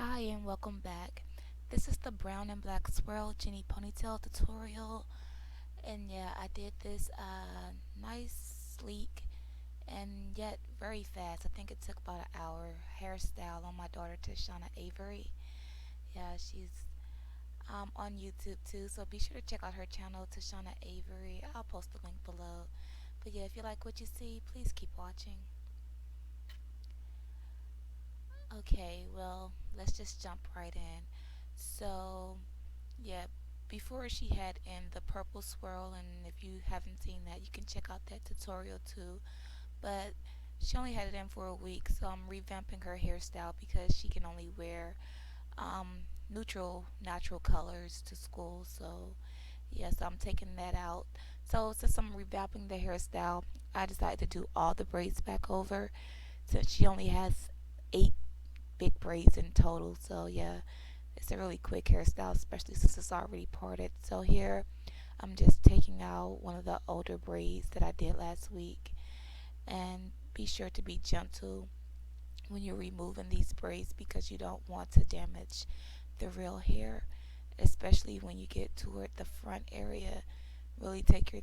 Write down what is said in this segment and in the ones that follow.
Hi and welcome back. This is the brown and black swirl Jenny ponytail tutorial, and yeah, I did this nice, sleek, and yet very fast. I think it took about an hour hairstyle on my daughter Tashana Avery. Yeah, she's on YouTube too, so be sure to check out her channel Tashana Avery. I'll post the link below. But yeah, if you like what you see, please keep watching. Okay, well, let's just jump right in. So yeah, before she had in the purple swirl, and if you haven't seen that, you can check out that tutorial too. But she only had it in for a week, so I'm revamping her hairstyle because she can only wear neutral, natural colors to school. So yes, I'm taking that out. So since I'm revamping the hairstyle, I decided to do all the braids back over since she only has 8 big braids in total. So yeah, it's a really quick hairstyle, especially since it's already parted. So here, I'm just taking out one of the older braids that I did last week. And be sure to be gentle when you're removing these braids because you don't want to damage the real hair, especially when you get toward the front area. Really take your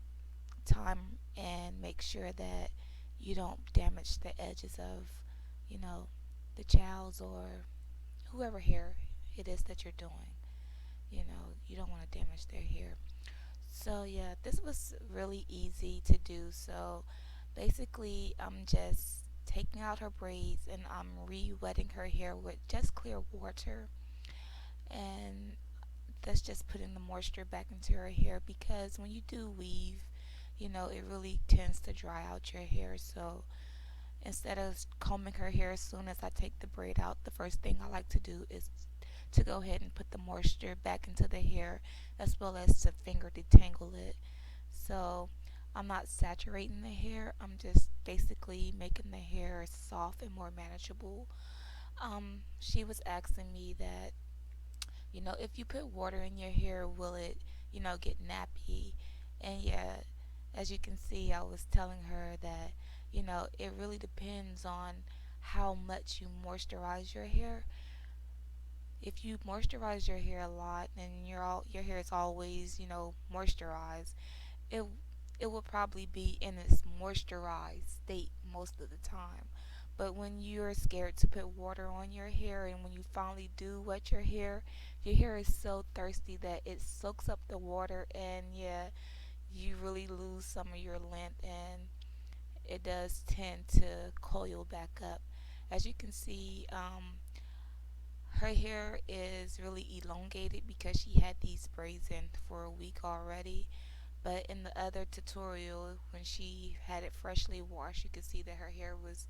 time and make sure that you don't damage the edges of, you know, the child's or whoever hair it is that you're doing. You don't want to damage their hair. So yeah, this was really easy to do. So basically, I'm just taking out her braids and I'm re-wetting her hair with just clear water, and that's just putting the moisture back into her hair because when you do weave, it really tends to dry out your hair. So instead of combing her hair as soon as I take the braid out, the first thing I like to do is to go ahead and put the moisture back into the hair as well as to finger detangle it. So I'm not saturating the hair, I'm just basically making the hair soft and more manageable. She was asking me that, if you put water in your hair, will it, get nappy? And yeah, as you can see, I was telling her that, it really depends on how much you moisturize your hair. If you moisturize your hair a lot and your hair is always, moisturized, it it will probably be in its moisturized state most of the time. But when you're scared to put water on your hair and when you finally do wet your hair is so thirsty that it soaks up the water, and yeah, you really lose some of your length, and it does tend to coil back up. As you can see, her hair is really elongated because she had these braids in for a week already. But in the other tutorial, when she had it freshly washed, you could see that her hair was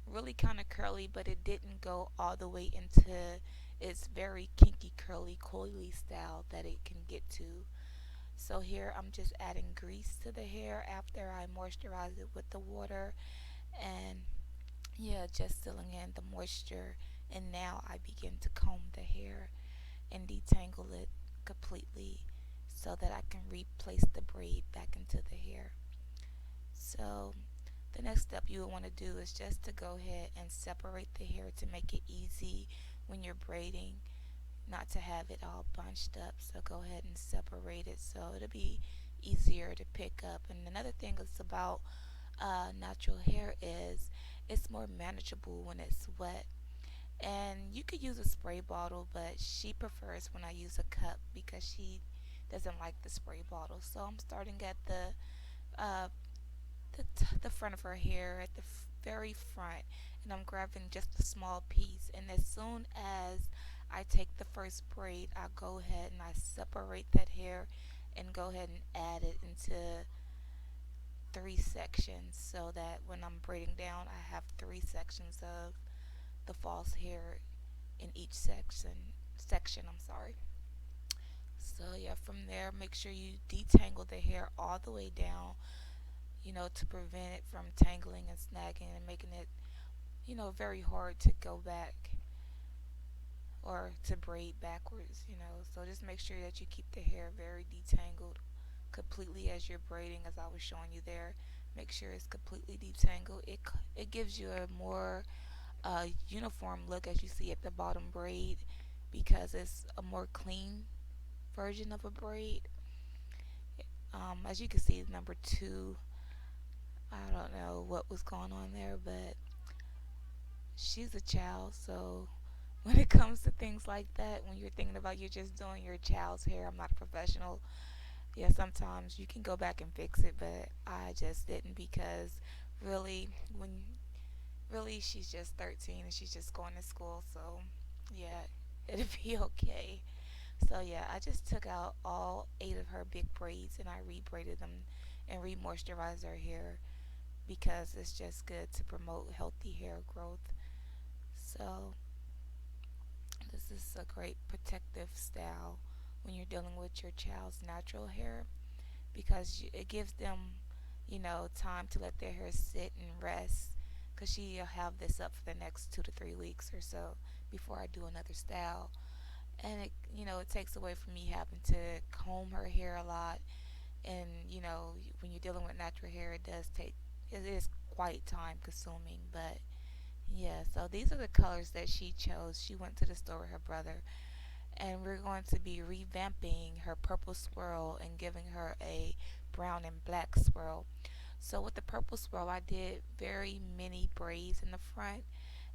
really kind of curly, but it didn't go all the way into its very kinky, curly, coily style that it can get to. So here I'm just adding grease to the hair after I moisturize it with the water, and yeah, just sealing in the moisture. And now I begin to comb the hair and detangle it completely so that I can replace the braid back into the hair. So the next step you would want to do is just to go ahead and separate the hair to make it easy when you're braiding, not to have it all bunched up. So go ahead and separate it so it'll be easier to pick up. And another thing is about natural hair is it's more manageable when it's wet. And you could use a spray bottle, but she prefers when I use a cup because she doesn't like the spray bottle. So I'm starting at uh, the front of her hair, at the very front, and I'm grabbing just a small piece. And as soon as I take the first braid, I go ahead and I separate that hair and go ahead and add it into 3 sections so that when I'm braiding down, I have 3 sections of the false hair in each section. I'm sorry. So yeah, from there, make sure you detangle the hair all the way down, to prevent it from tangling and snagging and making it, very hard to go back or to braid backwards. So just make sure that you keep the hair very detangled completely as you're braiding, as I was showing you there. Make sure it's completely detangled. It gives you a more uniform look as you see at the bottom braid because it's a more clean version of a braid. As you can see, number two, I don't know what was going on there, but she's a child, so when it comes to things like that, when you're thinking about you're just doing your child's hair, I'm not a professional. Yeah, sometimes you can go back and fix it, but I just didn't because really, when really she's just 13 and she's just going to school, so yeah, it'll be okay. So yeah, I just took out all 8 of her big braids and I rebraided them and re-moisturized her hair because it's just good to promote healthy hair growth. So this is a great protective style when you're dealing with your child's natural hair because it gives them, time to let their hair sit and rest. Because she'll have this up for the next 2 to 3 weeks or so before I do another style. And it takes away from me having to comb her hair a lot. And when you're dealing with natural hair, it is quite time consuming. But yeah, so these are the colors that she chose. She went to the store with her brother, and we're going to be revamping her purple swirl and giving her a brown and black swirl. So with the purple swirl, I did very many braids in the front,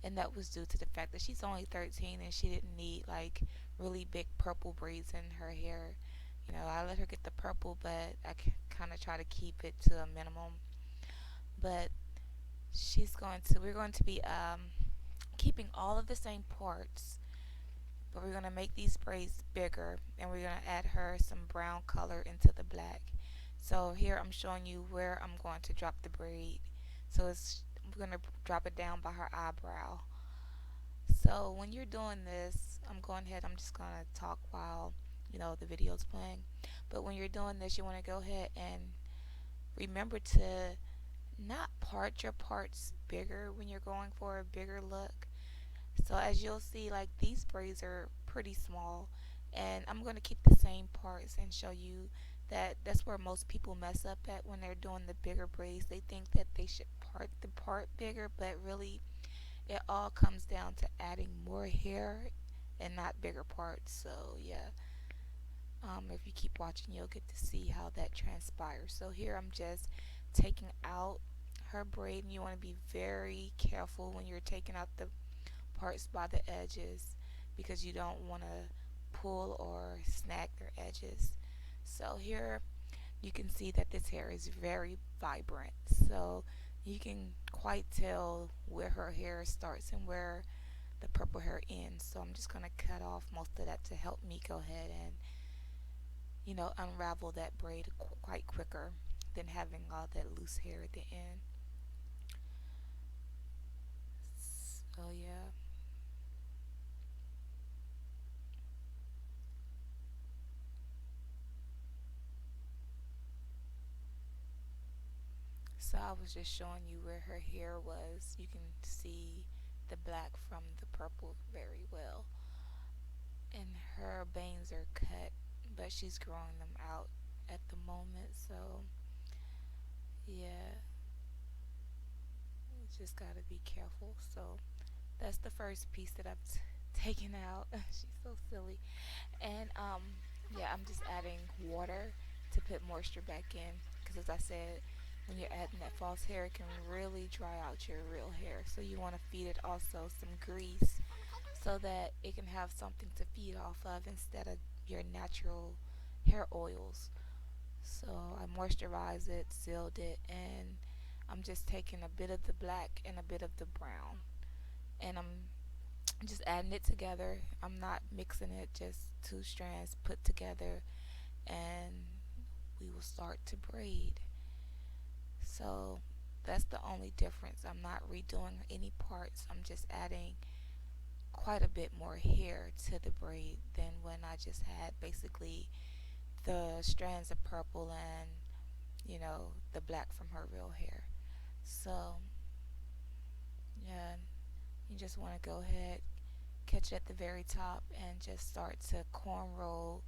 and that was due to the fact that she's only 13 and she didn't need like really big purple braids in her hair. I let her get the purple, but I kind of try to keep it to a minimum. But we're going to be keeping all of the same parts, but we're going to make these braids bigger and we're going to add her some brown color into the black. So here I'm showing you where I'm going to drop the braid. So we're going to drop it down by her eyebrow. So when you're doing this, I'm just going to talk while the video's playing. But when you're doing this, you want to go ahead and remember to not part your parts bigger when you're going for a bigger look. So as you'll see, like these braids are pretty small, and I'm going to keep the same parts and show you that that's where most people mess up at when they're doing the bigger braids. They think that they should part the part bigger, but really it all comes down to adding more hair and not bigger parts. So yeah, if you keep watching, you'll get to see how that transpires. So here I'm just taking out her braid, and you want to be very careful when you're taking out the parts by the edges because you don't want to pull or snag their edges. So here you can see that this hair is very vibrant. So you can quite tell where her hair starts and where the purple hair ends. So I'm just going to cut off most of that to help me go ahead and unravel that braid quite quicker than having all that loose hair at the end. So yeah. So I was just showing you where her hair was. You can see the black from the purple very well. And her bangs are cut, but she's growing them out at the moment. So yeah, you just gotta be careful. So that's the first piece that I've taken out. She's so silly. And yeah, I'm just adding water to put moisture back in because as I said, when you're adding that false hair, it can really dry out your real hair. So you want to feed it also some grease so that it can have something to feed off of instead of your natural hair oils. So I moisturized it, sealed it, and I'm just taking a bit of the black and a bit of the brown, and I'm just adding it together. I'm not mixing it, just two strands put together, and we will start to braid. So that's the only difference. I'm not redoing any parts. I'm just adding quite a bit more hair to the braid than when I just had basically the strands of purple and the black from her real hair. So yeah, you just want to go ahead, catch it at the very top, and just start to cornrow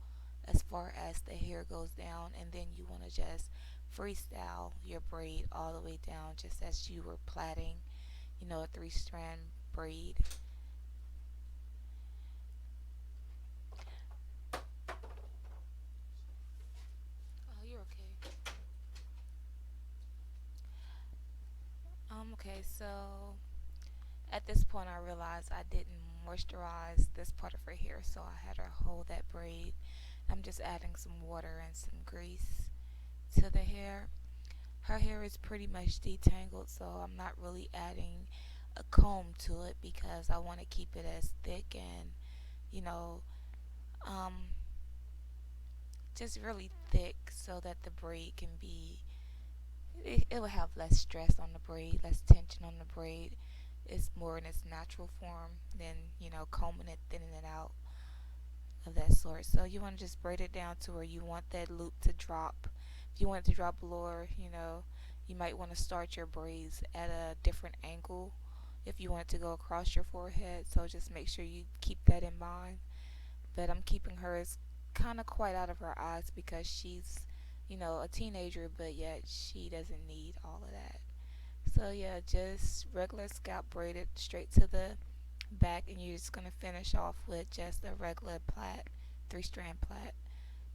as far as the hair goes down, and then you want to just freestyle your braid all the way down just as you were plaiting a 3 strand braid. Oh, you're okay. Okay, so at this point I realized I didn't moisturize this part of her hair, so I had her hold that braid. I'm just adding some water and some grease to the hair. Her hair is pretty much detangled, so I'm not really adding a comb to it because I want to keep it as thick and, you know, um, just really thick so that the braid can be, it will have less stress on the braid, less tension on the braid. It's more in its natural form than, combing it, thinning it out of that sort. So you want to just braid it down to where you want that loop to drop. If you want it to drop lower, you might want to start your braids at a different angle if you want it to go across your forehead. So just make sure you keep that in mind. But I'm keeping hers kind of quite out of her eyes because she's, a teenager, but yet she doesn't need all of that. So yeah, just regular scalp braided straight to the back, and you're just gonna finish off with just a regular plait, 3-strand plait.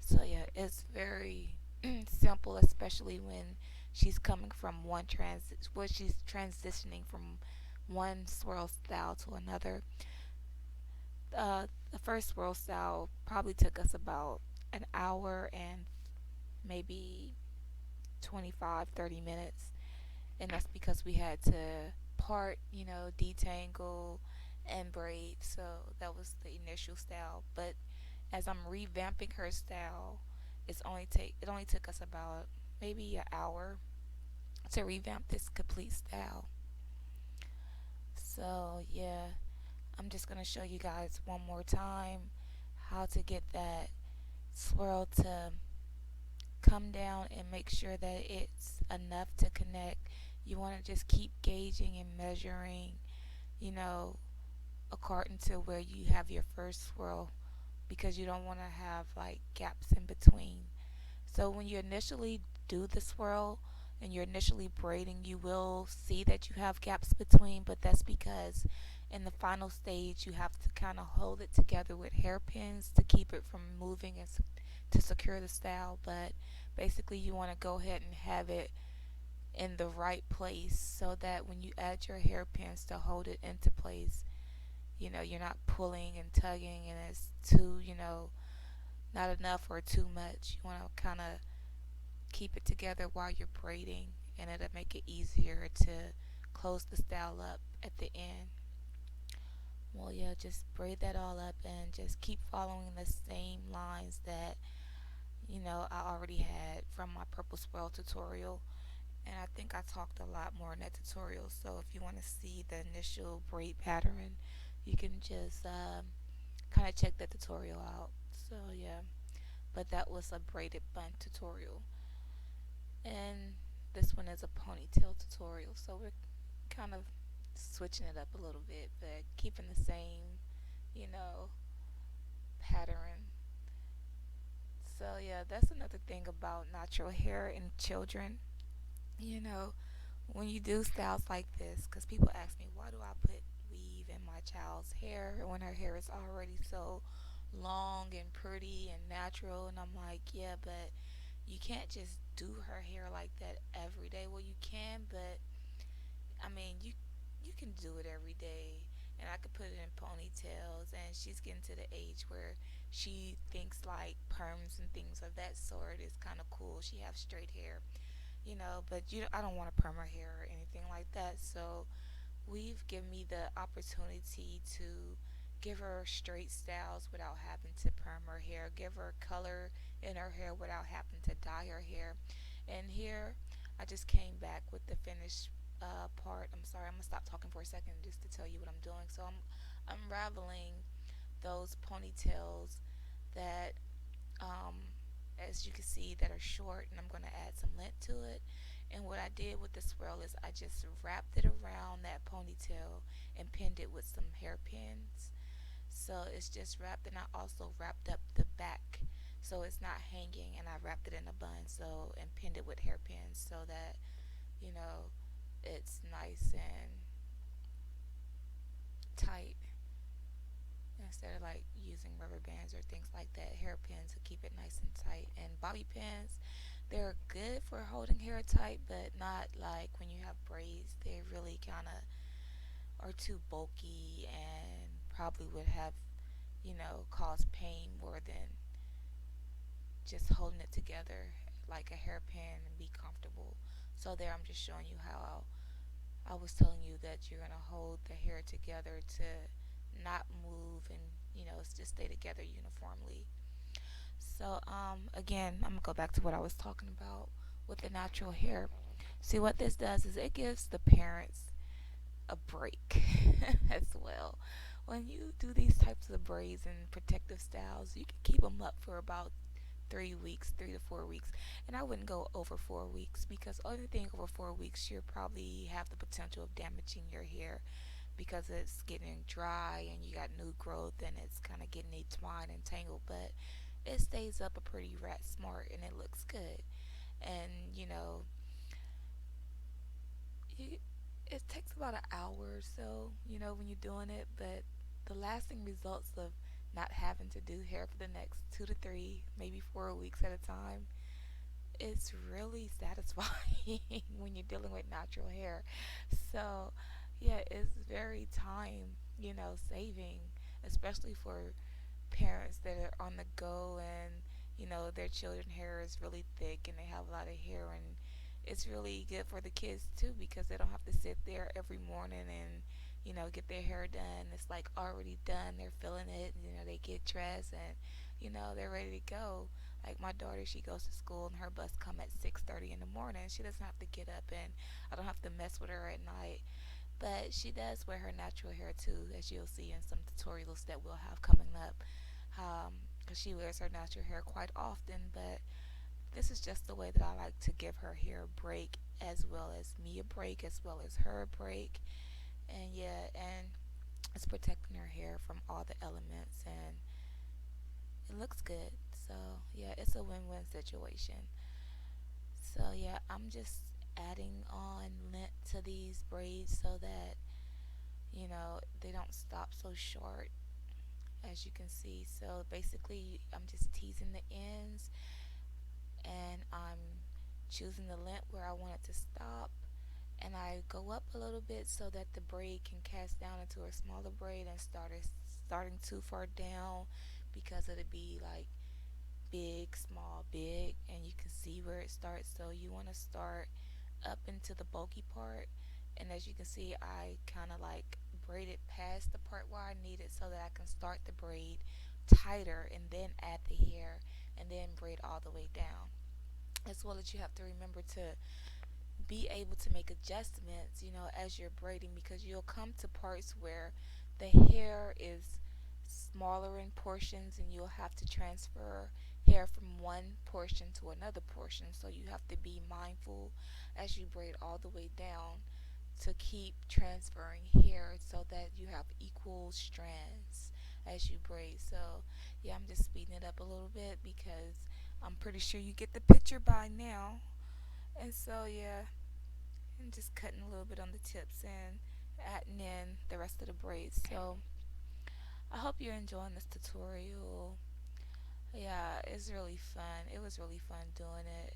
So yeah, it's very simple, especially when she's coming from she's transitioning from one swirl style to another. The first swirl style probably took us about an hour and maybe 25-30 minutes, and that's because we had to part, detangle and braid. So that was the initial style. But as I'm revamping her style, it only took us about maybe an hour to revamp this complete style. So yeah, I'm just gonna show you guys one more time how to get that swirl to come down and make sure that it's enough to connect. You want to just keep gauging and measuring, you know, according to where you have your first swirl, because you don't want to have like gaps in between. So when you initially do the swirl and you're initially braiding, you will see that you have gaps between, but that's because in the final stage you have to kind of hold it together with hairpins to keep it from moving and to secure the style. But basically you want to go ahead and have it in the right place so that when you add your hairpins to hold it into place, you're not pulling and tugging and it's too, not enough or too much. You want to kind of keep it together while you're braiding, and it'll make it easier to close the style up at the end. Well, yeah, just braid that all up and just keep following the same lines that I already had from my purple swirl tutorial. And I think I talked a lot more in that tutorial. So if you want to see the initial braid pattern, you can just kind of check that tutorial out. So yeah, but that was a braided bun tutorial, and this one is a ponytail tutorial. So we're kind of switching it up a little bit, but keeping the same, you know, pattern. So yeah, that's another thing about natural hair in children. You know, when you do styles like this, because people ask me, why do I put weave in my child's hair when her hair is already so long and pretty and natural? And I'm like, yeah, but you can't just do her hair like that every day. Well, you can, but I mean, you can do it every day. And I could put it in ponytails, and she's getting to the age where she thinks like perms and things of that sort is kind of cool. She has straight hair, but I don't want to perm her hair or anything like that. So we've given me the opportunity to give her straight styles without having to perm her hair, give her color in her hair without having to dye her hair. And here, I just came back with the finished part. I'm sorry, I'm gonna stop talking for a second just to tell you what I'm doing. So I'm unraveling those ponytails that as you can see, that are short, and I'm going to add some length to it. And what I did with the swirl is I just wrapped it around that ponytail and pinned it with some hairpins. So it's just wrapped, and I also wrapped up the back so it's not hanging, and I wrapped it in a bun and pinned it with hairpins so that you know it's nice and tight instead of like using rubber bands or things like that. Hairpins to keep it nice and tight, and bobby pins, they're good for holding hair tight, but not like when you have braids. They really kind of are too bulky and probably would have, cause pain more than just holding it together like a hairpin and be comfortable. So there, I'm just showing you how I was telling you that you're gonna hold the hair together to not move and just stay together uniformly. So again, I'm gonna go back to what I was talking about with the natural hair. See, what this does is it gives the parents a break as well. When you do these types of braids and protective styles, you can keep them up for about 3 weeks, 3 to 4 weeks, and I wouldn't go over 4 weeks because anything over 4 weeks, you probably have the potential of damaging your hair because it's getting dry and you got new growth and it's kind of getting entwined and tangled. But it stays up a pretty rat smart and it looks good. And you, it takes about an hour or so, when you're doing it, but the lasting results of not having to do hair for the next 2 to 3, maybe 4 weeks at a time, it's really satisfying when you're dealing with natural hair. So, yeah, it's very time, saving, especially for parents that are on the go and their children hair is really thick and they have a lot of hair, and it's really good for the kids too because they don't have to sit there every morning and get their hair done. It's like already done. They're feeling it. They get dressed and they're ready to go. Like my daughter, she goes to school and her bus come at 6:30 in the morning. She doesn't have to get up and I don't have to mess with her at night. But she does wear her natural hair too, as you'll see in some tutorials that we'll have coming up. Because she wears her natural hair quite often, but this is just the way that I like to give her hair a break, as well as me a break, as well as her a break. And yeah, and it's protecting her hair from all the elements, and it looks good. So yeah, it's a win-win situation. So yeah, I'm just adding on lint to these braids so that they don't stop so short, as you can see. So basically, I'm just teasing the ends and I'm choosing the length where I want it to stop, and I go up a little bit so that the braid can cast down into a smaller braid and starting too far down because it'll be like big, small, big, and you can see where it starts. So you want to start up into the bulky part, and as you can see, I kind of like braided past the part where I need it so that I can start the braid tighter and then add the hair and then braid all the way down. As well as you have to remember to be able to make adjustments, as you're braiding, because you'll come to parts where the hair is smaller in portions and you'll have to transfer hair from one portion to another portion. So you have to be mindful as you braid all the way down to keep transferring hair so that you have equal strands as you braid. So yeah, I'm just speeding it up a little bit because I'm pretty sure you get the picture by now. And so yeah, I'm just cutting a little bit on the tips and adding in the rest of the braids. So I hope you're enjoying this tutorial. Yeah, it's really fun. It was really fun doing it.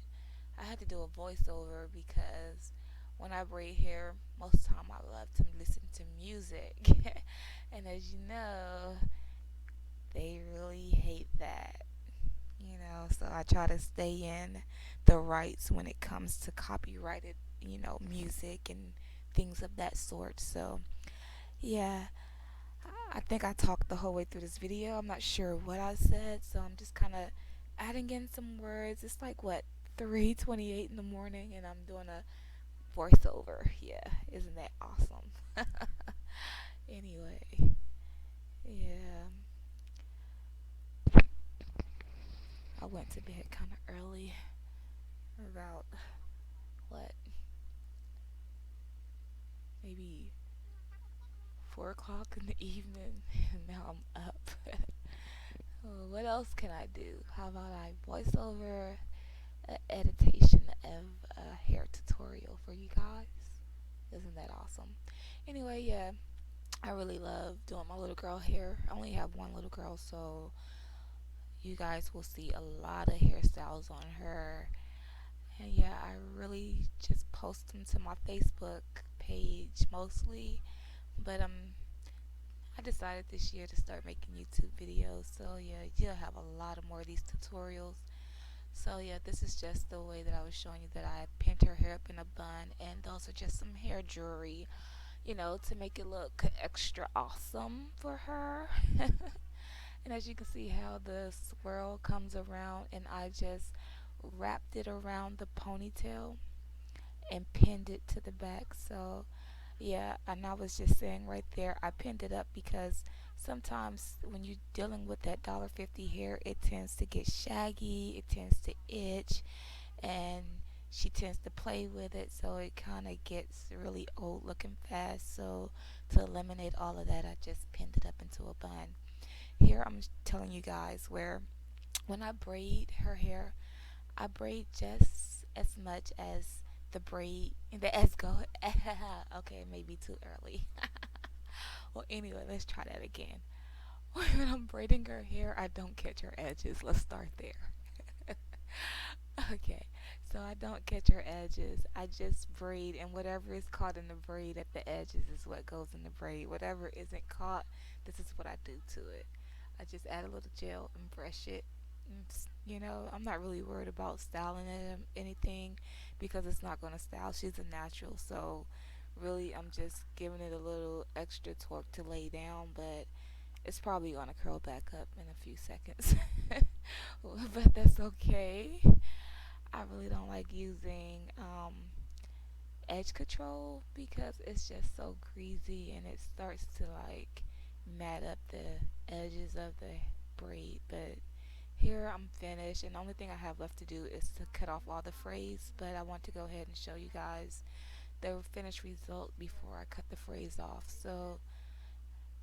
I had to do a voiceover because when I braid hair, most of the time I love to listen to music. And as you know, they really hate that. So I try to stay in the rights when it comes to copyrighted, music and things of that sort. So yeah, I think I talked the whole way through this video. I'm not sure what I said, so I'm just kind of adding in some words. It's like what, 3:28 in the morning, and I'm doing a voiceover. Yeah, isn't that awesome? Anyway, yeah, I went to bed kind of early, about what, maybe 4 o'clock in the evening, and now I'm up. Well, what else can I do? How about I voice over an editation of a hair tutorial for you guys? Isn't that awesome? Anyway, yeah, I really love doing my little girl hair. I only have one little girl, so you guys will see a lot of hairstyles on her. And yeah, I really just post them to my Facebook page mostly. But I decided this year to start making YouTube videos. So yeah, you'll have a lot of more of these tutorials. So yeah, this is just the way that I was showing you that I pinned her hair up in a bun, and those are just some hair jewelry, to make it look extra awesome for her. And as you can see how the swirl comes around, and I just wrapped it around the ponytail and pinned it to the back. So yeah, and I was just saying right there, I pinned it up because sometimes when you're dealing with that $1.50 hair, it tends to get shaggy, it tends to itch, and she tends to play with it, so it kind of gets really old looking fast. So to eliminate all of that, I just pinned it up into a bun. Here I'm telling you guys where when I braid her hair, I braid just as much as the braid the as go. Okay, maybe too early. Well, anyway, let's try that again. When I'm braiding her hair, I don't catch her edges. Let's start there. Okay, so I don't catch her edges. I just braid, and whatever is caught in the braid at the edges is what goes in the braid. Whatever isn't caught, this is what I do to it. I just add a little gel and brush it. I'm not really worried about styling it or anything because it's not going to style. She's a natural, so really I'm just giving it a little extra torque to lay down, but it's probably going to curl back up in a few seconds. But that's okay. I really don't like using edge control because it's just so greasy and it starts to like mat up the edges of the braid. But here I'm finished, and the only thing I have left to do is to cut off all the frays. But I want to go ahead and show you guys the finished result before I cut the frays off. So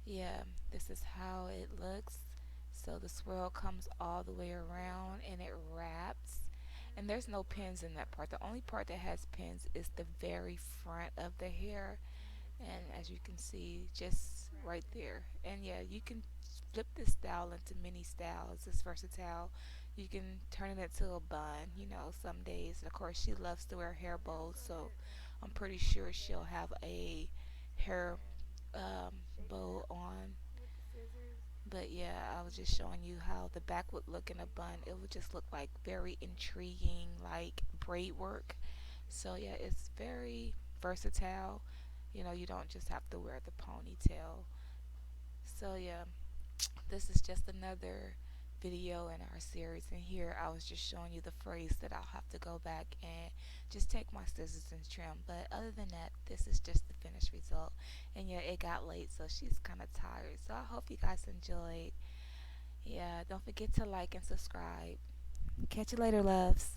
yeah, this is how it looks. So the swirl comes all the way around and it wraps. And there's no pins in that part. The only part that has pins is the very front of the hair. And as you can see, just right there. And yeah, you can flip this style into many styles. It's versatile. You can turn it into a bun, some days. And of course, she loves to wear hair bows, so I'm pretty sure she'll have a hair bow on. But yeah, I was just showing you how the back would look in a bun. It would just look like very intriguing, like braid work. So yeah, it's very versatile. You don't just have to wear the ponytail. So yeah, this is just another video in our series, and here I was just showing you the phrase that I'll have to go back and just take my scissors and trim. But other than that, this is just the finished result. And yeah, it got late, so she's kind of tired. So I hope you guys enjoyed. Yeah, don't forget to like and subscribe. Catch you later, loves.